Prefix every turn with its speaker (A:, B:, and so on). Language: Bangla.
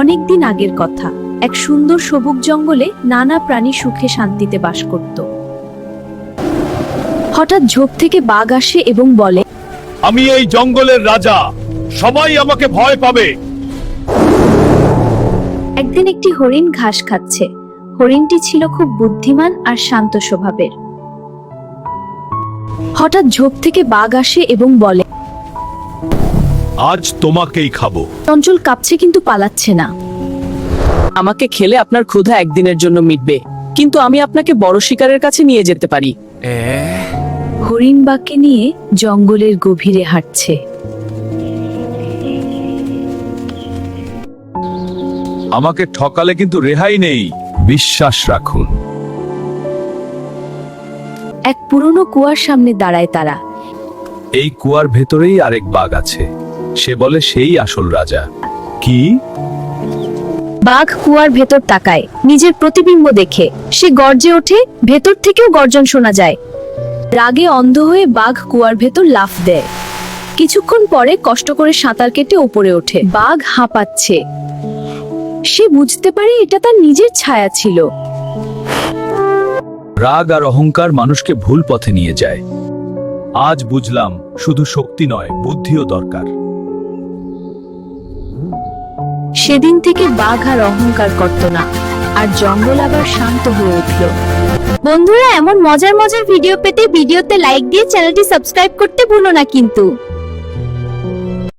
A: অনেকদিন আগের কথা। এক সুন্দর সবুজ জঙ্গলে নানা প্রাণী সুখে শান্তিতে বাস করত। হঠাৎ ঝোপ থেকে বাঘ আসে এবং বলে,
B: আমি এই জঙ্গলের রাজা, সবাই আমাকে ভয় পাবে।
A: একদিন একটি হরিণ ঘাস খাচ্ছে। হরিণটি ছিল খুব বুদ্ধিমান আর শান্ত স্বভাবের। হঠাৎ ঝোপ থেকে বাঘ আসে এবং বলে,
B: আজ তোমাকেই খাবো।
A: চঞ্চল কাঁপছে কিন্তু পালাচ্ছে না।
C: আমাকে খেলে আপনার ক্ষুধা একদিনের জন্য মিটবে, কিন্তু আমি আপনাকে বড় শিকারের কাছে নিয়ে যেতে পারি।
A: হরিণ বাঘকে নিয়ে জঙ্গলের গভীরে হাঁটছে।
B: আমাকে ঠকালে কিন্তু রেহাই নেই, বিশ্বাস রাখুন।
A: এক পুরনো কুয়ার সামনে দাঁড়ায় তারা।
B: এই কুয়ার ভেতরেই আরেক বাঘ আছে, সে বলে সেই আসল রাজা। কি?
A: বাঘ কুয়ার ভেতর তাকায়, নিজের প্রতিবিম্ব দেখে সে গর্জে ওঠে। ভেতর থেকেও গর্জন শোনা যায়। রাগে অন্ধ হয়ে বাঘ কুয়ার ভেতর লাফ দেয়। কিছুক্ষণ পরে কষ্ট করে সাঁতার কেটে উপরে ওঠে। বাঘ হাঁপাচ্ছে। সে বুঝতে পারে এটা তার নিজের ছায়া ছিল।
B: রাগ আর অহংকার মানুষকে ভুল পথে নিয়ে যায়। আজ বুঝলাম, শুধু শক্তি নয়, বুদ্ধিও দরকার।
A: সেদিন থেকে বাঘ আর অহংকার করত না, আর জঙ্গল আবার শান্ত হয়ে উঠল। বন্ধুরা, এমন মজার মজার ভিডিও পেতে ভিডিওতে লাইক দিয়ে চ্যানেলটি সাবস্ক্রাইব করতে ভুলো না কিন্তু।